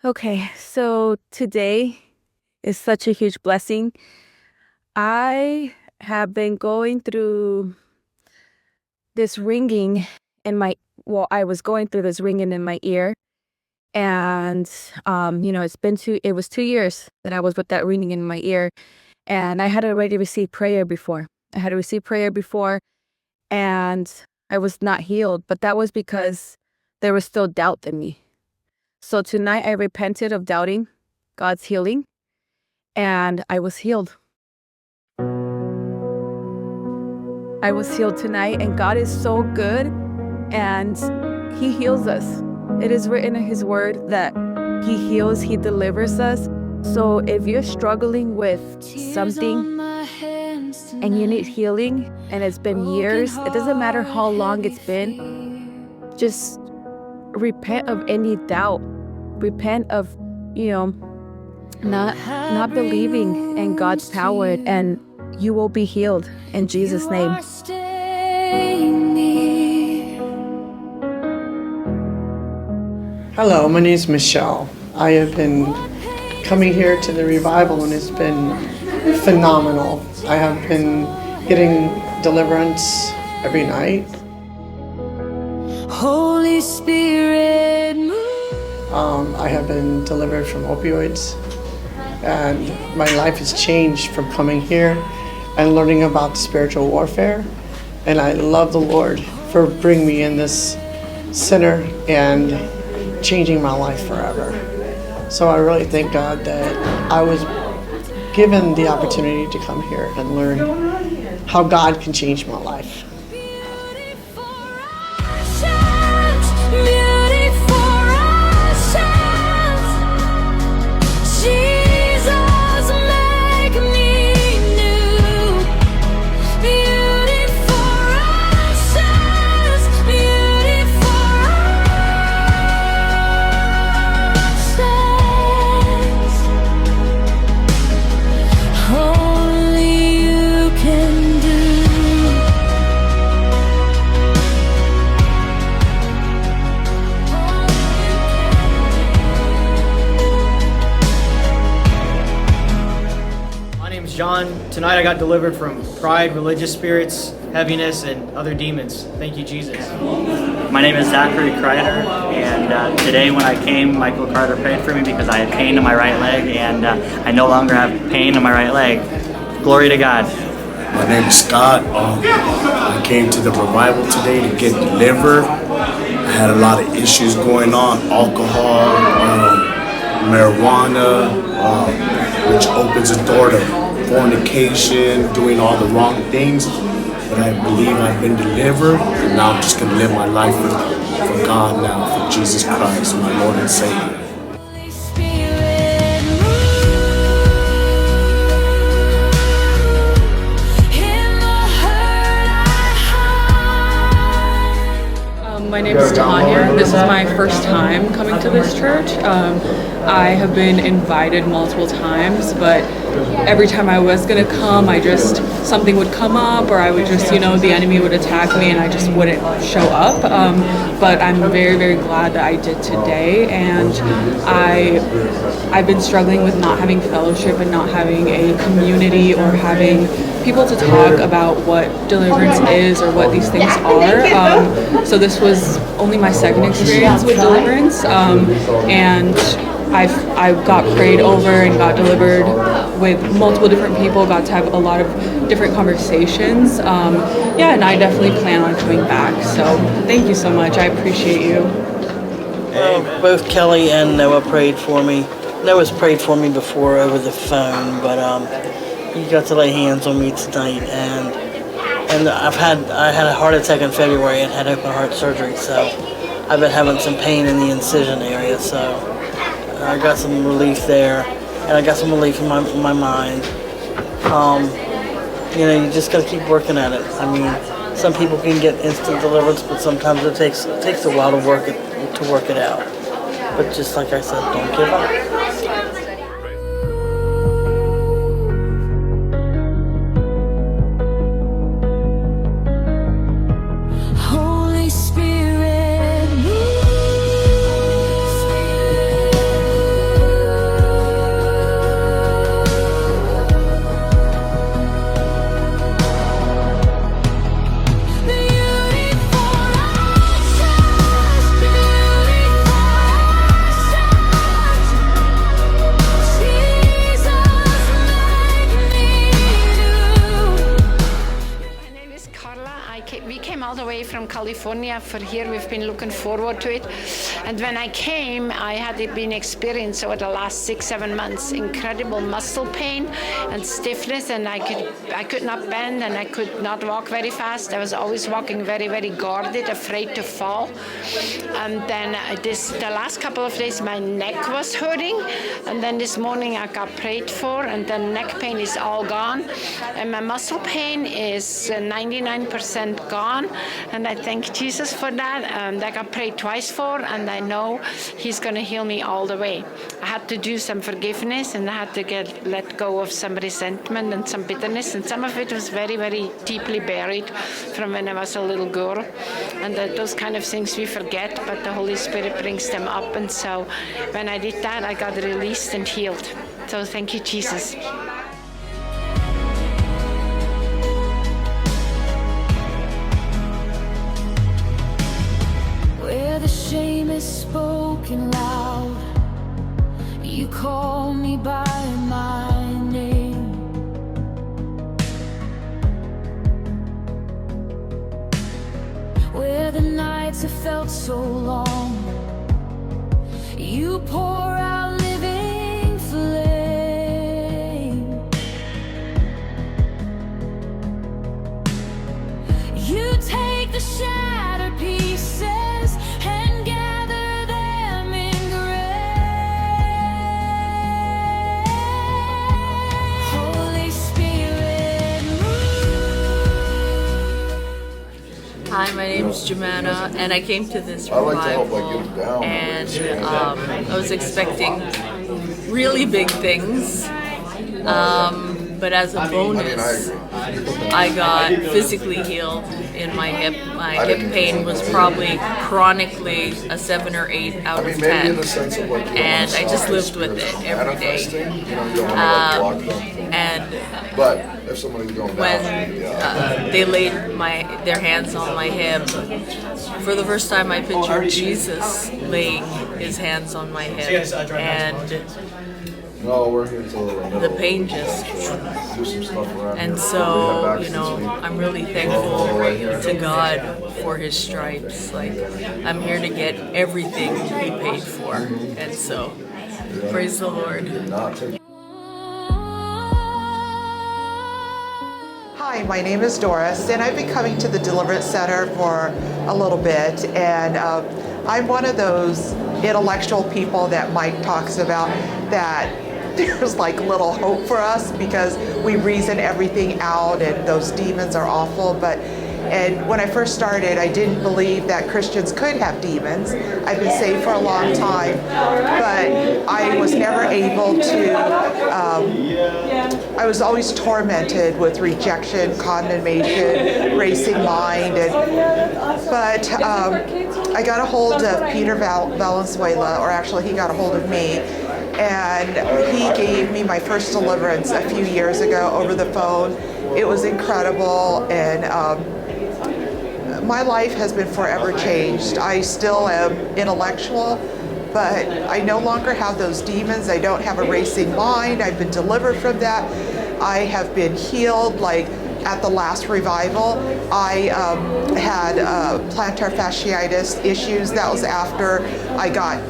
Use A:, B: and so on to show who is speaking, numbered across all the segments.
A: Okay, so today is such a huge blessing. I have been going through this ringing in my, I was going through this ringing in my ear. And, it was 2 years that I was with that ringing in my ear. And I had already received prayer before. I had received prayer before, and I was not healed. But that was because there was still doubt in me. So tonight I repented of doubting God's healing, and I was healed. I was healed tonight, and God is so good, and He heals us. It is written in His word that He heals, He delivers us. So if you're struggling with something and you need healing, and it's been years, it doesn't matter how long it's been, just repent of any doubt. Repent of, not believing in God's power, and you will be healed in Jesus' name.
B: Hello, my name is Michelle. I have been coming here to the revival, and it's been phenomenal. I have been getting deliverance every night.
C: Holy Spirit, move.
B: I have been delivered from opioids, and my life has changed from coming here and learning about spiritual warfare. And I love the Lord for bringing me in this center and changing my life forever. So I really thank God that I was given the opportunity to come here and learn how God can change my life.
D: John, tonight I got delivered from pride, religious spirits, heaviness, and other demons. Thank you, Jesus.
E: My name is Zachary Kreider, and today when I came, Michael Carter prayed for me because I had pain in my right leg, and I no longer have pain in my right leg. Glory to God.
F: My name is Scott. I came to the revival today to get delivered. I had a lot of issues going on, alcohol, marijuana, which opens the door to fornication, doing all the wrong things, but I believe I've been delivered, and now I'm just going to live my life for God now, for Jesus Christ, my Lord and Savior.
G: My name is Tanya. This is my first time coming to this church. I have been invited multiple times, but every time I was going to come, something would come up, or I would just, the enemy would attack me and I just wouldn't show up. But I'm very, very glad that I did today, and I've been struggling with not having fellowship and not having a community or having people to talk about what deliverance is or what these things are. So this was only my second experience with deliverance, and I got prayed over and got delivered with multiple different people, got to have a lot of different conversations. And I definitely plan on coming back. So thank you so much. I appreciate you.
H: Both Kelly and Noah prayed for me. Noah's prayed for me before over the phone, but he got to lay hands on me tonight, and I had a heart attack in February and had open heart surgery, so I've been having some pain in the incision area, so I got some relief there, and I got some relief in my mind. You just gotta keep working at it. I mean, some people can get instant deliverance, but sometimes it takes a while to work it out. But just like I said, don't give up.
C: Holy Spirit, move.
I: California for here. We've been looking forward to it. And when I came, I had been experiencing over the last 6-7 months incredible muscle pain and stiffness, and I could not bend and I could not walk very fast. I was always walking very, very guarded, afraid to fall. And then the last couple of days my neck was hurting, and then this morning I got prayed for, and the neck pain is all gone, and my muscle pain is 99% gone, and I thank Jesus for that. And I got prayed twice for, and I know He's going to heal me all the way. I had to do some forgiveness, and I had to let go of some resentment and some bitterness, and some of it was very, very deeply buried from when I was a little girl. And those kind of things we forget, but the Holy Spirit brings them up. And so when I did that, I got released and healed. So thank you, Jesus.
C: Where the shame is spoken loud, you call me by my name. Where the nights have felt so long, you pour out living flame. You take the shattered pieces and gather them in grace. Holy Spirit, move.
J: Hi, my name is Jemana, and I came to this revival, and I was expecting really big things, but as a bonus, I got physically healed in my hip. My hip pain was probably chronically a 7 or 8 out of 10, and I just lived with it every day. And when they laid their hands on my hip, for the first time I pictured Jesus laying His hands on my hip, and the pain just, and so, I'm really thankful to God for His stripes. Like, I'm here to get everything He paid for, and so, praise the Lord.
K: Hi, my name is Doris, and I've been coming to the Deliverance Center for a little bit, and I'm one of those intellectual people that Mike talks about, that there's like little hope for us because we reason everything out and those demons are awful. And when I first started, I didn't believe that Christians could have demons. I've been saved for a long time, but I was never able to, I was always tormented with rejection, condemnation, racing mind. But I got a hold of Peter Valenzuela, or actually he got a hold of me, and he gave me my first deliverance a few years ago over the phone. It was incredible, and my life has been forever changed. I still am intellectual, but I no longer have those demons. I don't have a racing mind. I've been delivered from that. I have been healed. Like at the last revival, I had plantar fasciitis issues. That was after I got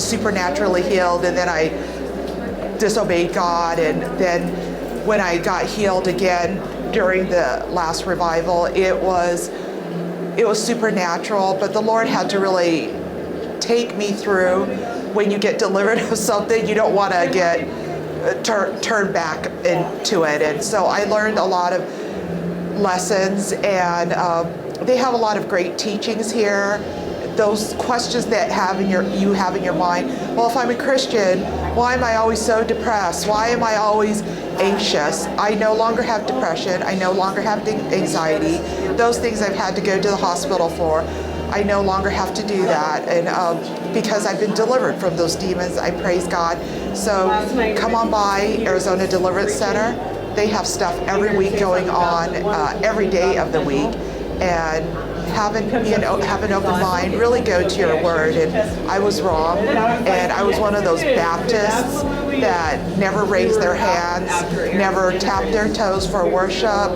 K: supernaturally healed, and then I disobeyed God, and then when I got healed again during the last revival, it was supernatural, but the Lord had to really take me through. When you get delivered of something, you don't want to get turned back into it, and so I learned a lot of lessons, and they have a lot of great teachings here. Those questions that you have in your mind. Well, if I'm a Christian, why am I always so depressed? Why am I always anxious? I no longer have depression. I no longer have anxiety. Those things I've had to go to the hospital for, I no longer have to do that. And because I've been delivered from those demons, I praise God. So come on by Arizona Deliverance Center. They have stuff every week going on, every day of the week. And have an open mind, really go to your word. And I was wrong, and I was one of those Baptists that never raised their hands, never tapped their toes for worship,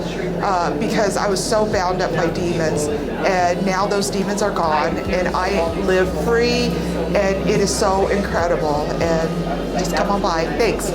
K: because I was so bound up by demons. And now those demons are gone, and I live free, and it is so incredible. And just come on by. Thanks.